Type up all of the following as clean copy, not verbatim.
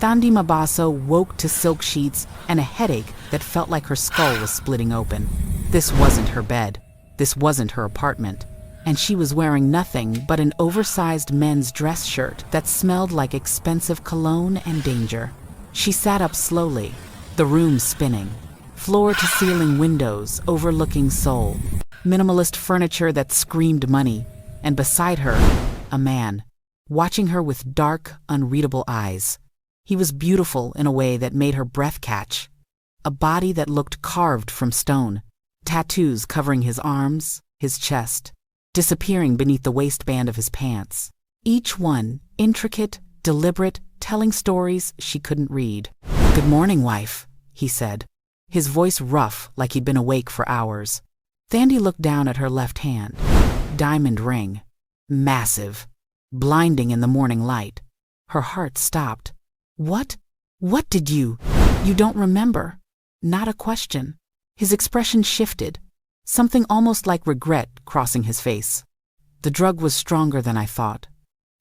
Thandi Mabaso woke to silk sheets and a headache that felt like her skull was splitting open. This wasn't her bed. This wasn't her apartment. And she was wearing nothing but an oversized men's dress shirt that smelled like expensive cologne and danger. She sat up slowly, the room spinning. Floor-to-ceiling windows overlooking Seoul. Minimalist furniture that screamed money. And beside her, a man, watching her with dark, unreadable eyes. He was beautiful in a way that made her breath catch. A body that looked carved from stone. Tattoos covering his arms, his chest, disappearing beneath the waistband of his pants. Each one intricate, deliberate, telling stories she couldn't read. "Good morning, wife," he said, his voice rough like he'd been awake for hours. Thandi looked down at her left hand. Diamond ring. Massive. Blinding in the morning light. Her heart stopped. What did you don't remember?" Not a question. His expression shifted, something almost like regret crossing his face. "The drug was stronger than I thought."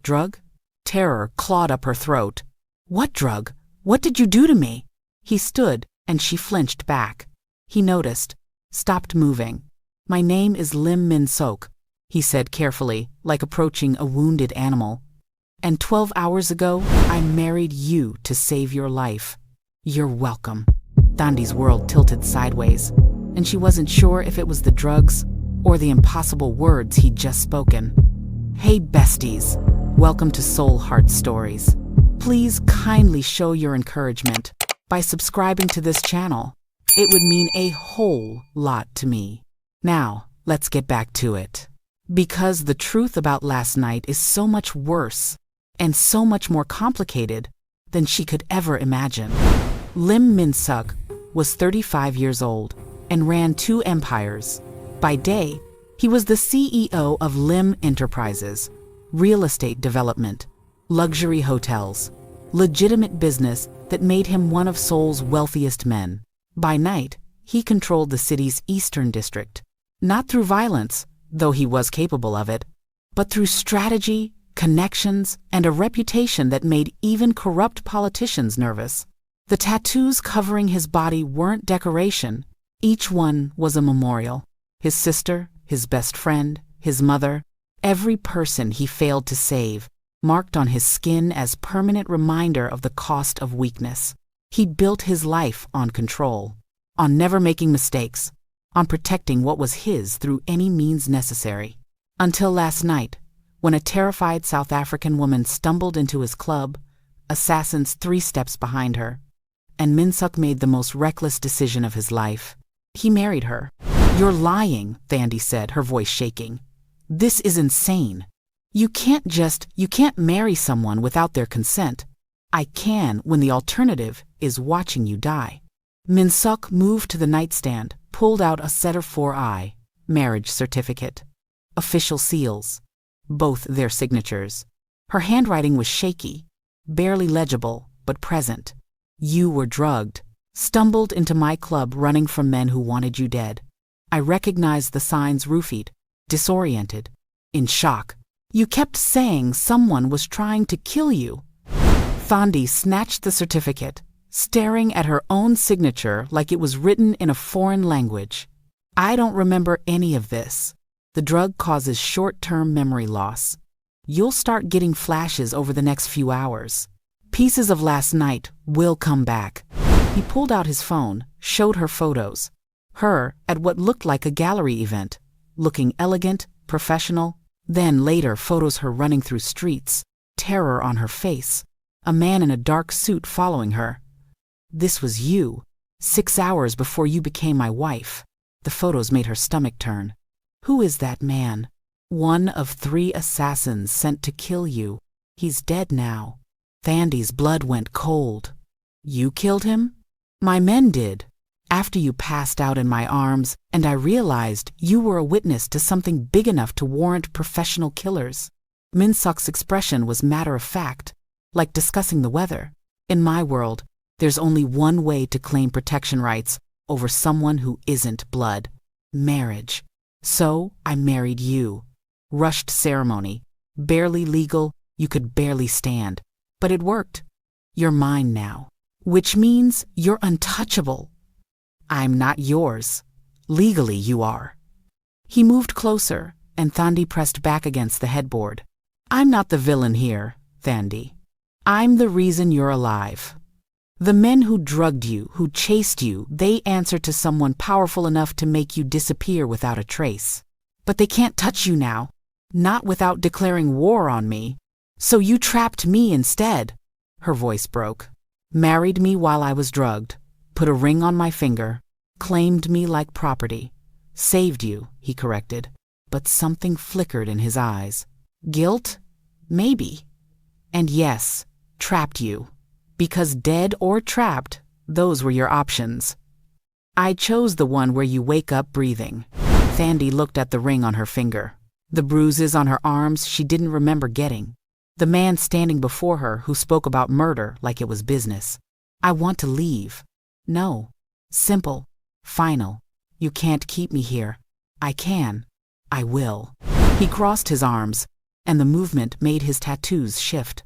"Drug?" Terror clawed up her throat. "What drug? What did you do to me?" He stood, and she flinched back. He noticed, stopped moving. "My name is Lim Min-seok," he said carefully, like approaching a wounded animal. "And 12 hours ago, I married you to save your life." "You're welcome." Thandi's world tilted sideways, and she wasn't sure if it was the drugs or the impossible words he'd just spoken. "Hey besties, welcome to Soul Heart Stories. Please kindly show your encouragement by subscribing to this channel. It would mean a whole lot to me. Now, let's get back to it. Because the truth about last night is so much worse and so much more complicated than she could ever imagine. Lim Min-seok was 35 years old and ran 2 empires. By day, he was the CEO of Lim Enterprises, real estate development, luxury hotels, legitimate business that made him one of Seoul's wealthiest men. By night, he controlled the city's eastern district, not through violence, though he was capable of it, but through strategy, connections, and a reputation that made even corrupt politicians nervous. The tattoos covering his body weren't decoration. Each one was a memorial. His sister, his best friend, his mother, every person he failed to save, marked on his skin as permanent reminder of the cost of weakness. He'd built his life on control, on never making mistakes, on protecting what was his through any means necessary. Until last night, when a terrified South African woman stumbled into his club, assassins 3 steps behind her, and Min-seok made the most reckless decision of his life. He married her. "You're lying," Thandi said, her voice shaking. "This is insane. You can't marry someone without their consent." "I can when the alternative is watching you die." Min-seok moved to the nightstand, pulled out a Setter 4i marriage certificate. Official seals. Both their signatures. Her handwriting was shaky, barely legible, but present. "You were drugged. Stumbled into my club running from men who wanted you dead. I recognized the signs roofied, disoriented, in shock. You kept saying someone was trying to kill you." Thandi snatched the certificate, staring at her own signature like it was written in a foreign language. "I don't remember any of this. The drug causes short-term memory loss. You'll start getting flashes over the next few hours. Pieces of last night will come back." He pulled out his phone, showed her photos. Her at what looked like a gallery event, looking elegant, professional. Then later photos her running through streets, terror on her face. A man in a dark suit following her. "This was you, 6 hours before you became my wife." The photos made her stomach turn. "Who is that man?" "One of 3 assassins sent to kill you. He's dead now." Thandi's blood went cold. "You killed him?" "My men did. After you passed out in my arms, and I realized you were a witness to something big enough to warrant professional killers." Min-seok's expression was matter-of-fact, like discussing the weather. "In my world, there's only one way to claim protection rights over someone who isn't blood. Marriage. So I married you. Rushed ceremony. Barely legal, you could barely stand. But it worked. You're mine now. Which means you're untouchable. I'm not yours. Legally, you are. He moved closer, and Thandi pressed back against the headboard. I'm not the villain here, Thandi. I'm the reason you're alive. The men who drugged you, who chased you, they answer to someone powerful enough to make you disappear without a trace. But they can't touch you now, not without declaring war on me. So you trapped me instead. Her voice broke. Married me while I was drugged, put a ring on my finger, claimed me like property. Saved you, he corrected. But something flickered in his eyes. Guilt? Maybe. And yes, trapped you. Because dead or trapped, those were your options. I chose the one where you wake up breathing. Thandi looked at the ring on her finger. The bruises on her arms she didn't remember getting. The man standing before her who spoke about murder like it was business. I want to leave. No. Simple. Final. You can't keep me here. I can. I will. He crossed his arms, and the movement made his tattoos shift.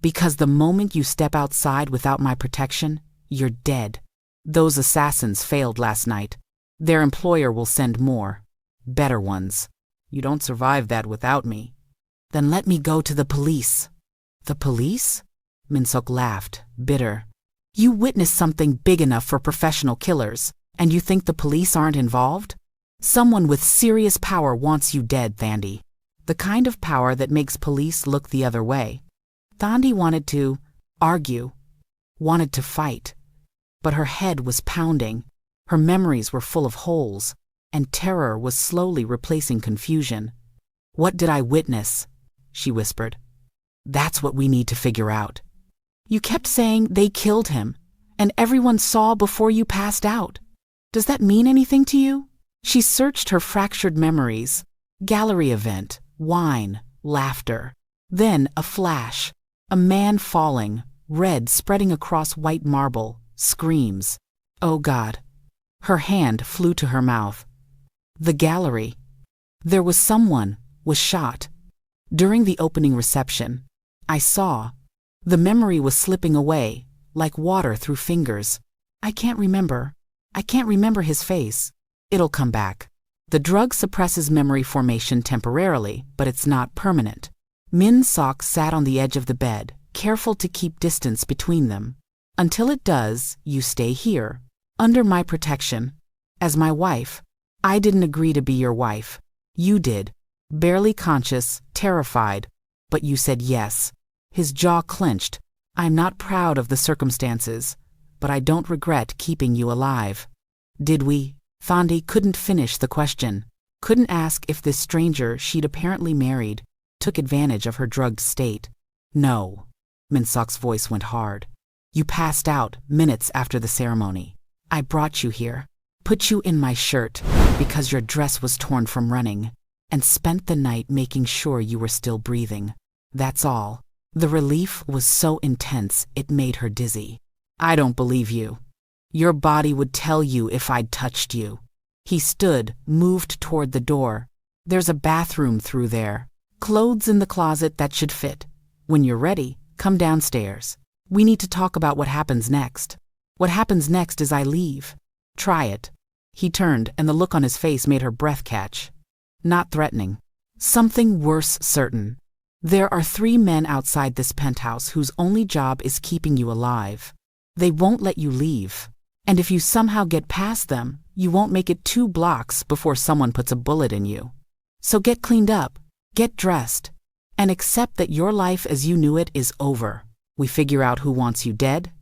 Because the moment you step outside without my protection, you're dead. Those assassins failed last night. Their employer will send more. Better ones. You don't survive that without me. Then let me go to the police. The police? Min-seok laughed, bitter. You witnessed something big enough for professional killers, and you think the police aren't involved? Someone with serious power wants you dead, Thandi. The kind of power that makes police look the other way. Thandi wanted to argue, wanted to fight. But her head was pounding, her memories were full of holes, and terror was slowly replacing confusion. What did I witness? She whispered. That's what we need to figure out. You kept saying they killed him, and everyone saw before you passed out. Does that mean anything to you? She searched her fractured memories. Gallery event, wine, laughter. Then a flash. A man falling, red spreading across white marble, screams. Oh God. Her hand flew to her mouth. The gallery. There was someone, was shot. During the opening reception, I saw. The memory was slipping away, like water through fingers. I can't remember his face. It'll come back. The drug suppresses memory formation temporarily, but it's not permanent. Min-seok sat on the edge of the bed, careful to keep distance between them. Until it does, you stay here, under my protection. As my wife. I didn't agree to be your wife. You did. Barely conscious, terrified. But you said yes. His jaw clenched. I'm not proud of the circumstances, but I don't regret keeping you alive. Did we? Thandi couldn't finish the question. Couldn't ask if this stranger she'd apparently married took advantage of her drugged state. No. Min-seok's voice went hard. You passed out minutes after the ceremony. I brought you here, put you in my shirt because your dress was torn from running, and spent the night making sure you were still breathing. That's all. The relief was so intense it made her dizzy. I don't believe you. Your body would tell you if I'd touched you. He stood, moved toward the door. There's a bathroom through there. Clothes in the closet that should fit. When you're ready, come downstairs. We need to talk about what happens next. What happens next is I leave. Try it. He turned, and the look on his face made her breath catch. Not threatening. Something worse certain. There are 3 men outside this penthouse whose only job is keeping you alive. They won't let you leave. And if you somehow get past them, you won't make it 2 blocks before someone puts a bullet in you. So get cleaned up, get dressed, and accept that your life as you knew it is over. We figure out who wants you dead,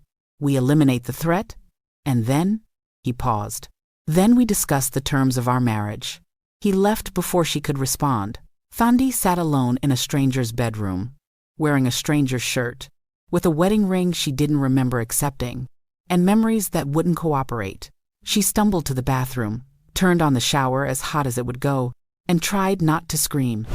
we eliminate the threat, and then, he paused. Then we discuss the terms of our marriage. He left before she could respond. Thandi sat alone in a stranger's bedroom, wearing a stranger's shirt, with a wedding ring she didn't remember accepting, and memories that wouldn't cooperate. She stumbled to the bathroom, turned on the shower as hot as it would go, and tried not to scream.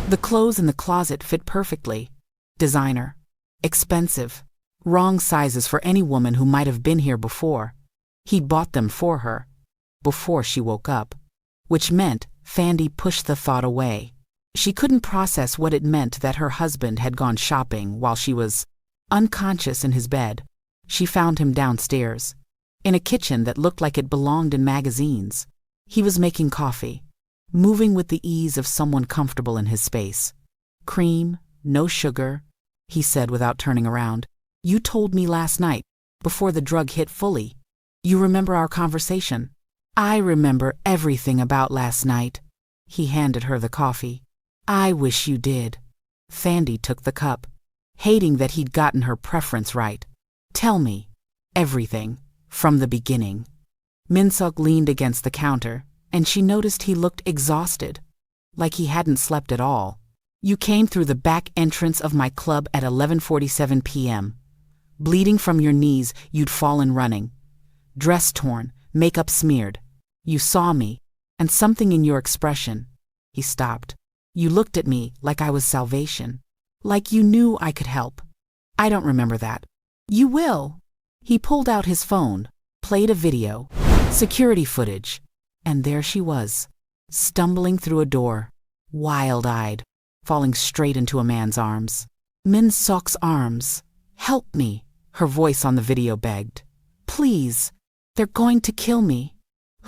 The clothes in the closet fit perfectly. Designer. Expensive. Wrong sizes for any woman who might have been here before. He'd bought them for her, before she woke up. Which meant Thandi pushed the thought away. She couldn't process what it meant that her husband had gone shopping while she was unconscious in his bed. She found him downstairs, in a kitchen that looked like it belonged in magazines. He was making coffee, moving with the ease of someone comfortable in his space. "Cream, no sugar," he said without turning around. "You told me last night, before the drug hit fully. You remember our conversation?" "I remember everything about last night." He handed her the coffee. "I wish you did." Thandi took the cup, hating that he'd gotten her preference right. "Tell me everything, from the beginning." Min-seok leaned against the counter, and she noticed he looked exhausted, like he hadn't slept at all. "You came through the back entrance of my club at 11:47 p.m. Bleeding from your knees, you'd fallen running. Dress torn, makeup smeared. You saw me, and something in your expression." He stopped. "You looked at me like I was salvation. Like you knew I could help." "I don't remember that." "You will." He pulled out his phone, played a video, security footage, and there she was, stumbling through a door, wild-eyed, falling straight into a man's arms. Min-seok's arms. "Help me," her voice on the video begged. "Please, they're going to kill me."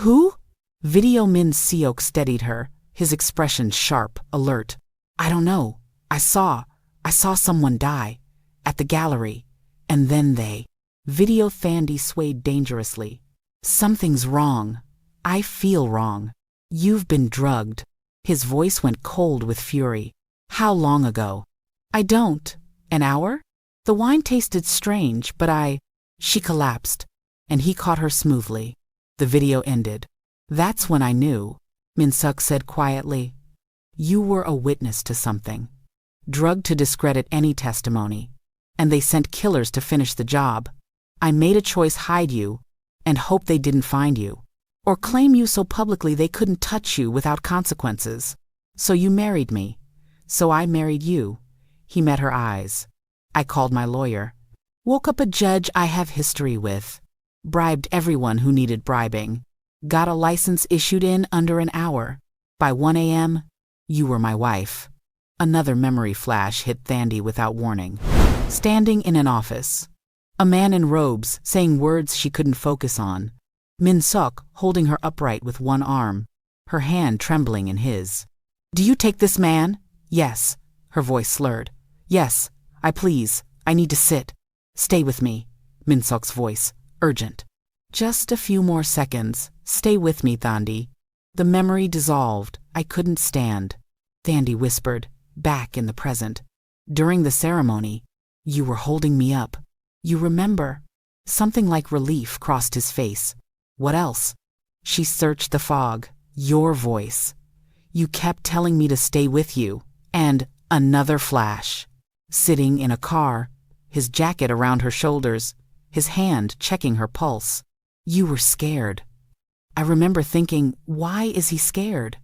"Who?" Video Min-seok steadied her, his expression sharp, alert. "I don't know. I saw someone die, at the gallery, and then they." Video Thandi swayed dangerously. "Something's wrong. I feel wrong. You've been drugged." His voice went cold with fury. "How long ago?" "I don't. An hour? The wine tasted strange, but She collapsed, and he caught her smoothly. The video ended. "That's when I knew," Min-seok said quietly. "You were a witness to something. Drugged to discredit any testimony. And they sent killers to finish the job. I made a choice: hide you, and hope they didn't find you. Or claim you so publicly they couldn't touch you without consequences. So you married me. So I married you." He met her eyes. "I called my lawyer. Woke up a judge I have history with. Bribed everyone who needed bribing. Got a license issued in under an hour. By 1 a.m., you were my wife." Another memory flash hit Thandi without warning. Standing in an office. A man in robes saying words she couldn't focus on. Min-seok holding her upright with one arm, her hand trembling in his. "Do you take this man?" "Yes." Her voice slurred. "Yes, I need to sit." "Stay with me." Min-seok's voice, urgent. "Just a few more seconds. Stay with me, Thandi." The memory dissolved. "I couldn't stand." Thandi whispered, back in the present. "During the ceremony, you were holding me up. You remember?" Something like relief crossed his face. "What else?" She searched the fog. "Your voice. You kept telling me to stay with you." And another flash. Sitting in a car, his jacket around her shoulders, his hand checking her pulse. "You were scared." I remember thinking, why is he scared?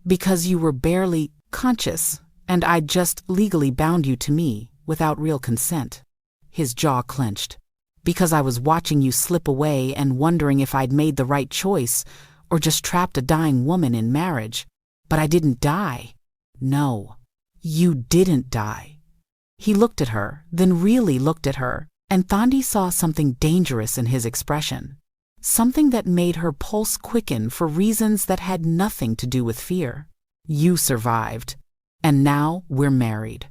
"Because you were barely conscious, and I'd just legally bound you to me, without real consent." His jaw clenched. "Because I was watching you slip away and wondering if I'd made the right choice, or just trapped a dying woman in marriage. But I didn't die." "No, you didn't die." He looked at her, then really looked at her, and Thandi saw something dangerous in his expression. Something that made her pulse quicken for reasons that had nothing to do with fear. "You survived, and now we're married.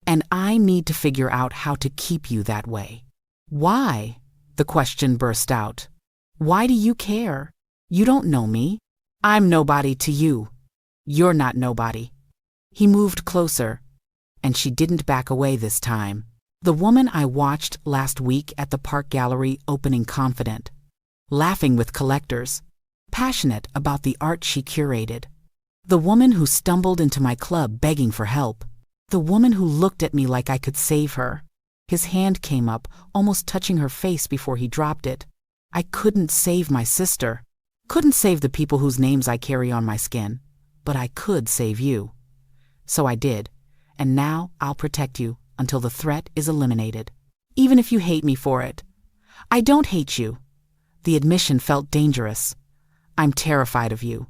And I need to figure out how to keep you that way." "Why?" the question burst out. "Why do you care? You don't know me. I'm nobody to you. You're not nobody." He moved closer, and she didn't back away this time. "The woman I watched last week at the Park Gallery opening confident, laughing with collectors, passionate about the art she curated. The woman who stumbled into my club begging for help. The woman who looked at me like I could save her." His hand came up, almost touching her face before he dropped it. "I couldn't save my sister. Couldn't save the people whose names I carry on my skin. But I could save you. So I did. And now I'll protect you until the threat is eliminated. Even if you hate me for it." "I don't hate you." The admission felt dangerous. "I'm terrified of you,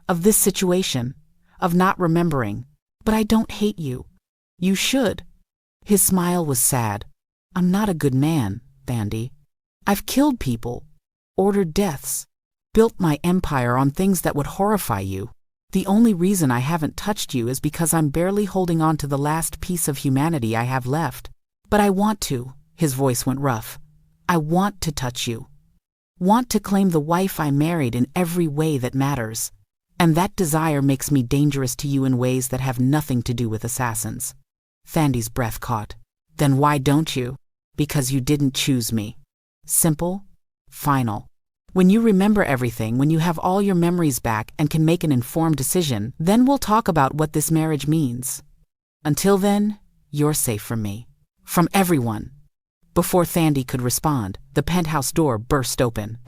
of this situation, of not remembering. But I don't hate you. You should." His smile was sad. I'm not a good man, Thandi. I've killed people, ordered deaths, built my empire on things that would horrify you. The only reason I haven't touched you is because I'm barely holding on to the last piece of humanity I have left. But I want to," his voice went rough. "I want to touch you. Want to claim the wife I married in every way that matters. And that desire makes me dangerous to you in ways that have nothing to do with assassins." Thandi's breath caught. "Then why don't you?" "Because you didn't choose me. Simple, final. When you remember everything, when you have all your memories back and can make an informed decision, then we'll talk about what this marriage means. Until then, you're safe from me. From everyone." Before Thandi could respond, the penthouse door burst open.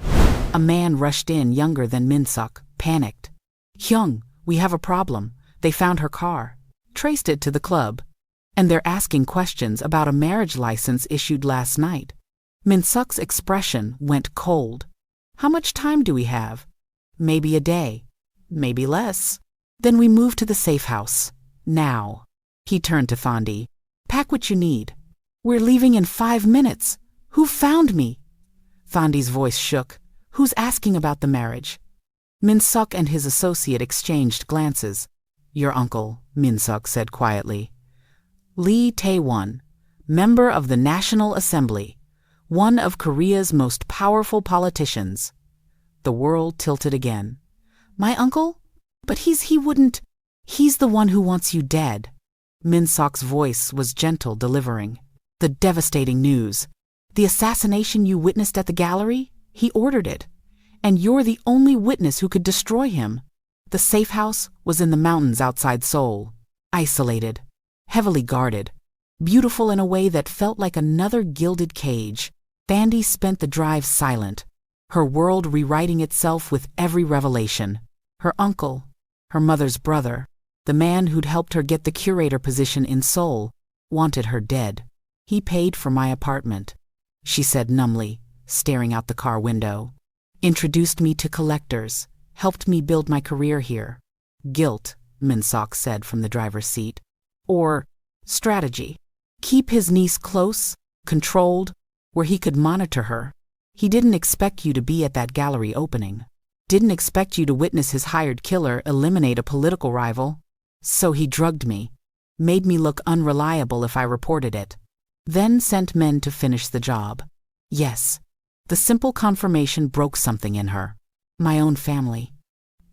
A man rushed in, younger than Min-seok, panicked. "Hyung, we have a problem. They found her car, traced it to the club, and they're asking questions about a marriage license issued last night." Min-seok's expression went cold. "How much time do we have?" "Maybe a day. Maybe less." "Then we move to the safe house. Now." He turned to Thandi. "Pack what you need. We're leaving in 5 minutes. Who found me?" Thandi's voice shook. "Who's asking about the marriage?" Min-seok and his associate exchanged glances. "Your uncle," Min-seok said quietly. "Lee Tae-won, member of the National Assembly, one of Korea's most powerful politicians." The world tilted again. "My uncle? But he wouldn't. He's the one who wants you dead." Min-seok's voice was gentle, delivering the devastating news. "The assassination you witnessed at the gallery? He ordered it. And you're the only witness who could destroy him." The safe house was in the mountains outside Seoul, isolated, heavily guarded, beautiful in a way that felt like another gilded cage. Thandi spent the drive silent, her world rewriting itself with every revelation. Her uncle, her mother's brother, the man who'd helped her get the curator position in Seoul, wanted her dead. "He paid for my apartment," she said numbly, staring out the car window. "Introduced me to collectors, helped me build my career here." "Guilt," Min-seok said from the driver's seat. "Or strategy. Keep his niece close, controlled, where he could monitor her. He didn't expect you to be at that gallery opening. Didn't expect you to witness his hired killer eliminate a political rival. So he drugged me, made me look unreliable if I reported it. Then sent men to finish the job." Yes, the simple confirmation broke something in her. "My own family.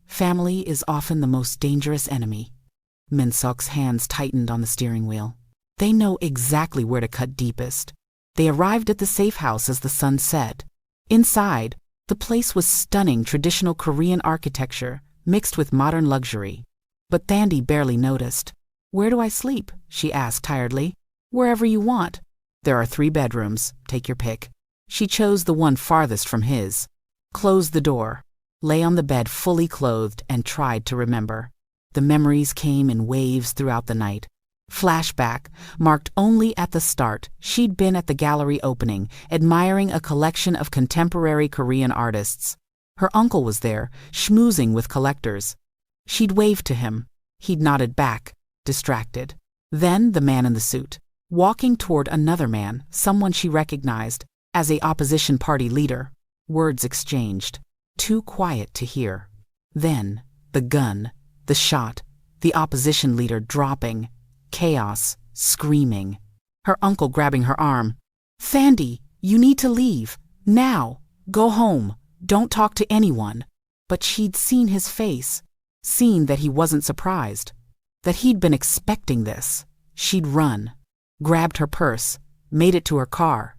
Family is often the most dangerous enemy." Min-seok's hands tightened on the steering wheel. "They know exactly where to cut deepest." They arrived at the safe house as the sun set. Inside, the place was stunning traditional Korean architecture mixed with modern luxury. But Thandi barely noticed. "Where do I sleep?" she asked tiredly. "Wherever you want. There are 3 bedrooms. Take your pick." She chose the one farthest from his. Closed the door, lay on the bed fully clothed, and tried to remember. The memories came in waves throughout the night. Flashback, marked only at the start. She'd been at the gallery opening, admiring a collection of contemporary Korean artists. Her uncle was there, schmoozing with collectors. She'd waved to him. He'd nodded back, distracted. Then the man in the suit, walking toward another man, someone she recognized as a opposition party leader. Words exchanged, too quiet to hear. Then, the gun, the shot, the opposition leader dropping, chaos, screaming. Her uncle grabbing her arm. "Thandi, you need to leave. Now. Go home. Don't talk to anyone." But she'd seen his face, seen that he wasn't surprised, that he'd been expecting this. She'd run, grabbed her purse, made it to her car,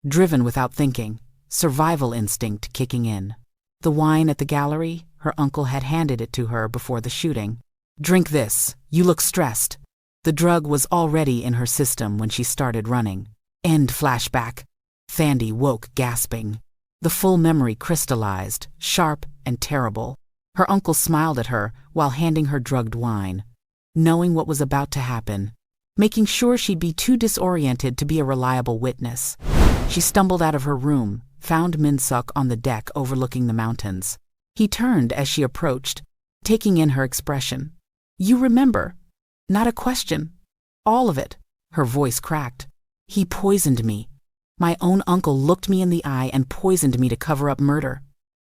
driven without thinking, survival instinct kicking in. The wine at the gallery, her uncle had handed it to her before the shooting. "Drink this, you look stressed." The drug was already in her system when she started running. End flashback. Thandi woke gasping. The full memory crystallized, sharp and terrible. Her uncle smiled at her while handing her drugged wine. Knowing what was about to happen, making sure she'd be too disoriented to be a reliable witness. She stumbled out of her room, found Min-seok on the deck overlooking the mountains. He turned as she approached, taking in her expression. "You remember? Not a question. All of it." Her voice cracked. "He poisoned me. My own uncle looked me in the eye and poisoned me to cover up murder.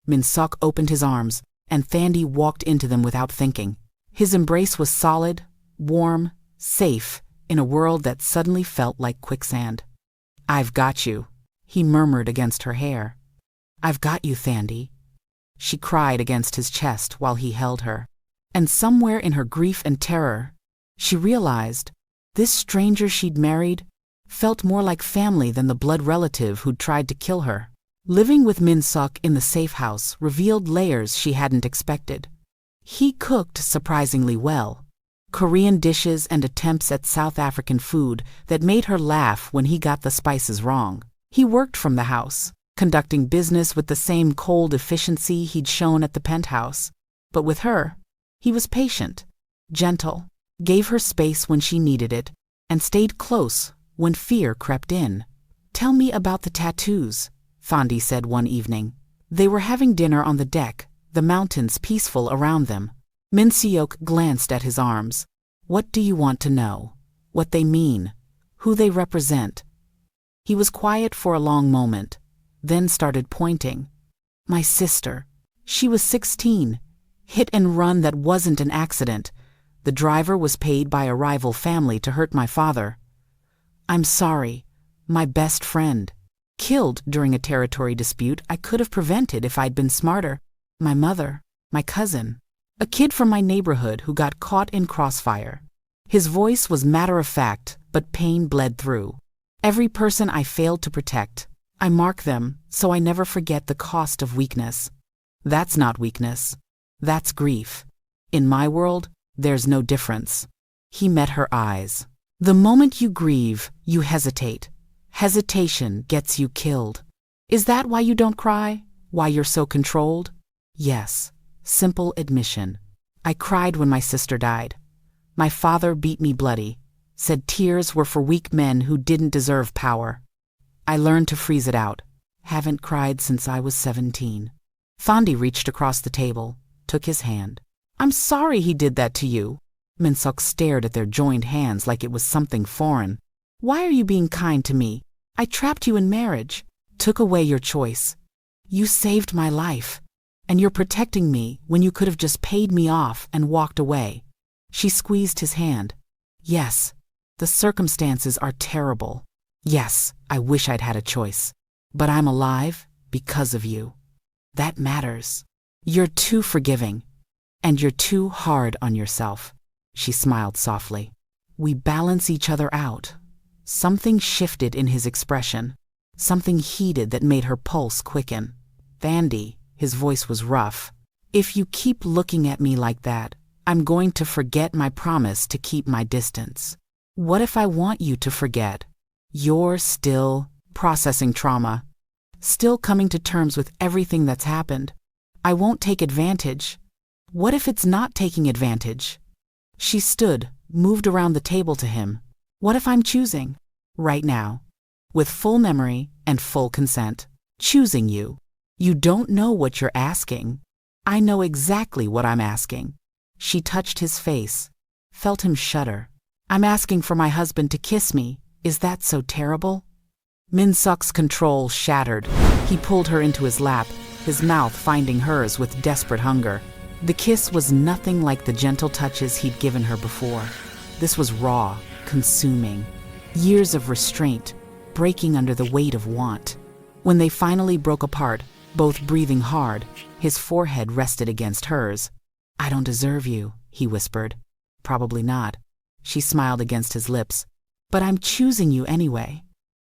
Min-seok opened his arms, and Thandi walked into them without thinking. His embrace was solid, warm, safe, in a world that suddenly felt like quicksand. "I've got you," he murmured against her hair. "I've got you, Thandi," she cried against his chest while he held her. And somewhere in her grief and terror, she realized this stranger she'd married felt more like family than the blood relative who'd tried to kill her. Living with Min-seok in the safe house revealed layers she hadn't expected. He cooked surprisingly well, Korean dishes and attempts at South African food that made her laugh when he got the spices wrong. He worked from the house, conducting business with the same cold efficiency he'd shown at the penthouse. But with her, he was patient, gentle, gave her space when she needed it, and stayed close when fear crept in. "Tell me about the tattoos," Thandi said one evening. They were having dinner on the deck, the mountains peaceful around them. Min-seok glanced at his arms. "What do you want to know? What they mean? Who they represent?" He was quiet for a long moment, then started pointing. "My sister. She was 16. Hit and run that wasn't an accident. The driver was paid by a rival family to hurt my father. I'm sorry. My best friend. Killed during a territory dispute I could have prevented if I'd been smarter. My mother. My cousin. A kid from my neighborhood who got caught in crossfire." His voice was matter-of-fact, but pain bled through. "Every person I failed to protect, I mark them so I never forget the cost of weakness. That's not weakness. That's grief. In my world, there's no difference." He met her eyes. "The moment you grieve, you hesitate. Hesitation gets you killed. Is that why you don't cry? Why you're so controlled?" "Yes. Simple admission. I cried when my sister died. My father beat me bloody, said tears were for weak men who didn't deserve power. I learned to freeze it out. Haven't cried since I was 17. Thandi reached across the table, took his hand. "I'm sorry he did that to you." Min-seok stared at their joined hands like it was something foreign. "Why are you being kind to me? I trapped you in marriage, took away your choice. You saved my life, and you're protecting me when you could have just paid me off and walked away." She squeezed his hand. "Yes, the circumstances are terrible. Yes, I wish I'd had a choice. But I'm alive because of you. That matters. You're too forgiving, and you're too hard on yourself." She smiled softly. "We balance each other out." Something shifted in his expression, something heated that made her pulse quicken. "Thandi," his voice was rough, "if you keep looking at me like that, I'm going to forget my promise to keep my distance. What if I want you to forget? You're still processing trauma, still coming to terms with everything that's happened. I won't take advantage. What if it's not taking advantage?" She stood, moved around the table to him. "What if I'm choosing? Right now. With full memory and full consent. Choosing you. You don't know what you're asking. I know exactly what I'm asking." She touched his face, felt him shudder. "I'm asking for my husband to kiss me. Is that so terrible?" Min-seok's control shattered. He pulled her into his lap, his mouth finding hers with desperate hunger. The kiss was nothing like the gentle touches he'd given her before. This was raw, consuming. Years of restraint, breaking under the weight of want. When they finally broke apart, both breathing hard, his forehead rested against hers. "I don't deserve you," he whispered. "Probably not." She smiled against his lips. "But I'm choosing you anyway."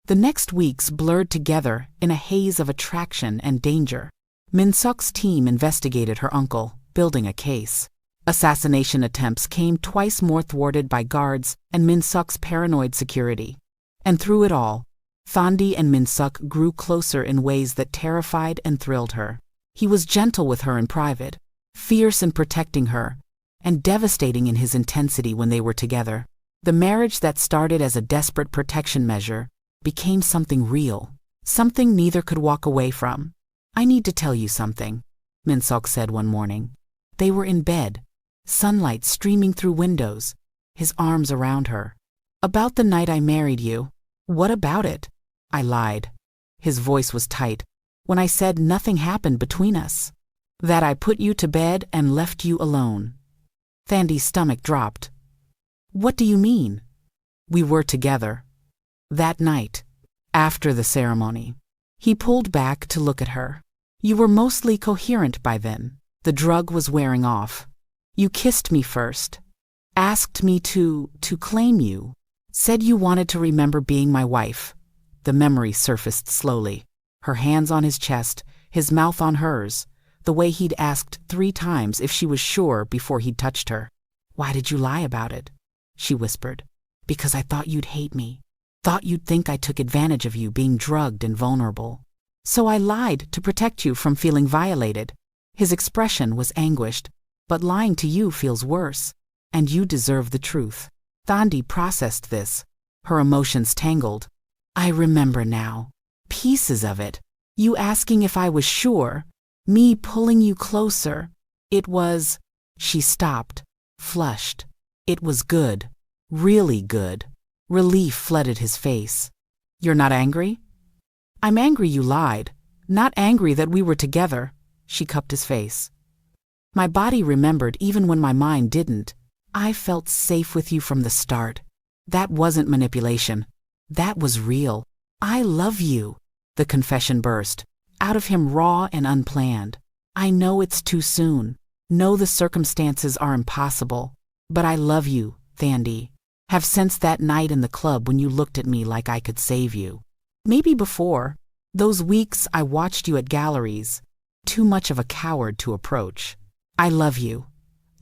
The next weeks blurred together in a haze of attraction and danger. Min-seok's team investigated her uncle, building a case. Assassination attempts came twice more thwarted by guards and Min-seok's paranoid security. And through it all, Thandi and Min-seok grew closer in ways that terrified and thrilled her. He was gentle with her in private, fierce in protecting her, and devastating in his intensity when they were together. The marriage that started as a desperate protection measure became something real, something neither could walk away from. "I need to tell you something," Min-seok said one morning. They were in bed, sunlight streaming through windows, his arms around her. "About the night I married you." "What about it?" I lied. His voice was tight. When I said nothing happened between us. That I put you to bed and left you alone. Thandi's stomach dropped. What do you mean? We were together. That night. After the ceremony. He pulled back to look at her. You were mostly coherent by then. The drug was wearing off. You kissed me first. Asked me to claim you. Said you wanted to remember being my wife. The memory surfaced slowly. Her hands on his chest, his mouth on hers, the way he'd asked 3 times if she was sure before he'd touched her. Why did you lie about it? She whispered. Because I thought you'd hate me. Thought you'd think I took advantage of you being drugged and vulnerable. So I lied to protect you from feeling violated. His expression was anguished. But lying to you feels worse. And you deserve the truth. Thandi processed this. Her emotions tangled. I remember now. Pieces of it. You asking if I was sure. Me pulling you closer. It was... She stopped. Flushed. It was good. Really good. Relief flooded his face. You're not angry? I'm angry you lied. Not angry that we were together. She cupped his face. My body remembered even when my mind didn't. I felt safe with you from the start. That wasn't manipulation. That was real. I love you. The confession burst. Out of him raw and unplanned. I know it's too soon. Know the circumstances are impossible. But I love you, Thandi. Have sensed that night in the club when you looked at me like I could save you. Maybe before. Those weeks I watched you at galleries. Too much of a coward to approach. I love you.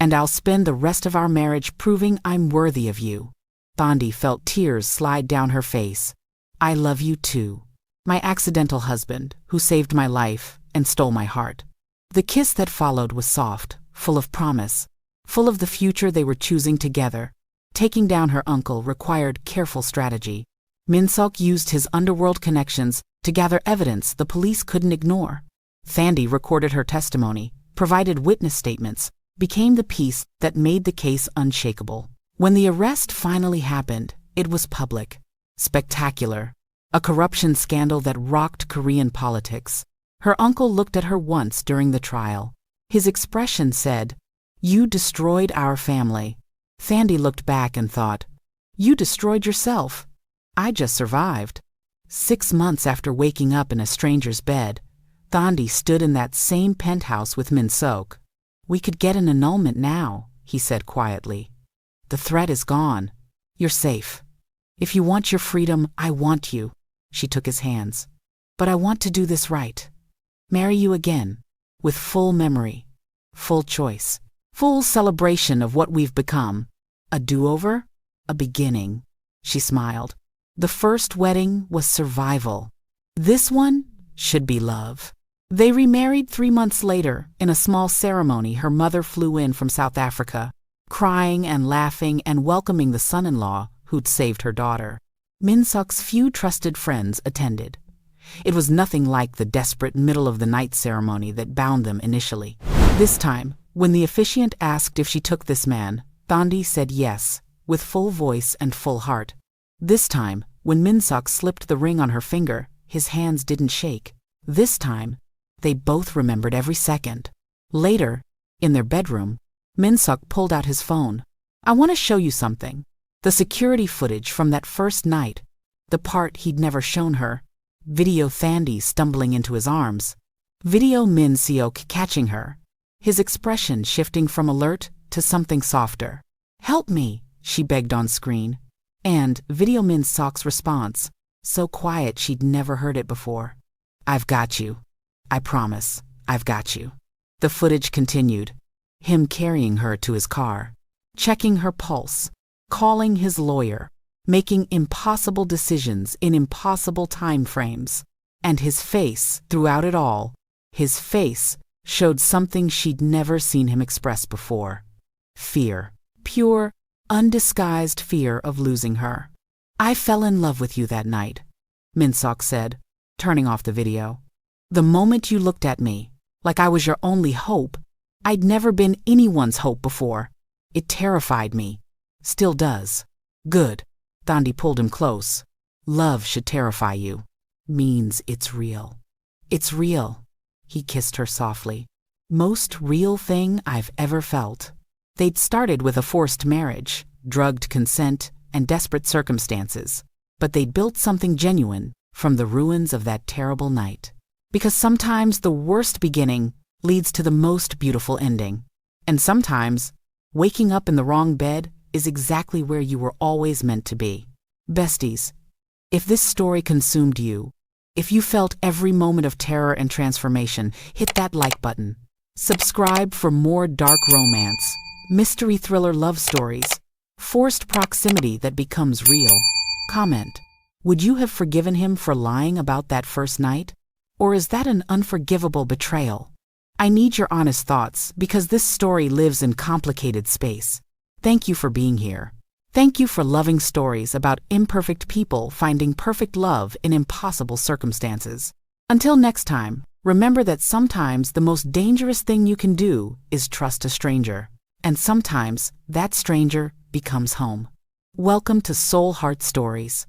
And I'll spend the rest of our marriage proving I'm worthy of you. Thandi felt tears slide down her face. I love you too. My accidental husband, who saved my life and stole my heart. The kiss that followed was soft, full of promise, full of the future they were choosing together. Taking down her uncle required careful strategy. Min-seok used his underworld connections to gather evidence the police couldn't ignore. Thandi recorded her testimony, provided witness statements, became the piece that made the case unshakable. When the arrest finally happened, it was public. Spectacular. A corruption scandal that rocked Korean politics. Her uncle looked at her once during the trial. His expression said, You destroyed our family. Thandi looked back and thought, You destroyed yourself. I just survived. 6 months after waking up in a stranger's bed, Thandi stood in that same penthouse with Min-seok. We could get an annulment now, he said quietly. The threat is gone. You're safe. If you want your freedom, I want you. She took his hands. But I want to do this right. Marry you again. With full memory. Full choice. Full celebration of what we've become. A do-over? A beginning. She smiled. The first wedding was survival. This one should be love. They remarried 3 months later. In a small ceremony, her mother flew in from South Africa, crying and laughing and welcoming the son-in-law who'd saved her daughter. Min-seok's few trusted friends attended. It was nothing like the desperate middle-of-the-night ceremony that bound them initially. This time, when the officiant asked if she took this man, Thandi said yes, with full voice and full heart. This time, when Min-seok slipped the ring on her finger, his hands didn't shake. This time, they both remembered every second. Later, in their bedroom, Min-seok pulled out his phone. I want to show you something. The security footage from that first night. The part he'd never shown her. Video Thandi stumbling into his arms. Video Min-seok catching her. His expression shifting from alert to something softer. Help me, she begged on screen. And video Min-seok's response, so quiet she'd never heard it before. I've got you. I promise, I've got you. The footage continued. Him carrying her to his car. Checking her pulse. Calling his lawyer. Making impossible decisions in impossible time frames. And his face, throughout it all, his face showed something she'd never seen him express before. Fear. Pure, undisguised fear of losing her. I fell in love with you that night, Min-seok said, turning off the video. The moment you looked at me, like I was your only hope, I'd never been anyone's hope before. It terrified me. Still does. Good. Thandi pulled him close. Love should terrify you. means it's real. It's real. He kissed her softly. Most real thing I've ever felt. They'd started with a forced marriage, drugged consent, and desperate circumstances, but they'd built something genuine from the ruins of that terrible night. Because sometimes the worst beginning leads to the most beautiful ending. And sometimes, waking up in the wrong bed is exactly where you were always meant to be. Besties, if this story consumed you, if you felt every moment of terror and transformation, hit that like button. Subscribe for more dark romance, mystery thriller love stories, forced proximity that becomes real. Comment, would you have forgiven him for lying about that first night? Or is that an unforgivable betrayal? I need your honest thoughts because this story lives in complicated space. Thank you for being here. Thank you for loving stories about imperfect people finding perfect love in impossible circumstances. Until next time, remember that sometimes the most dangerous thing you can do is trust a stranger. And sometimes that stranger becomes home. Welcome to Soul Heart Stories.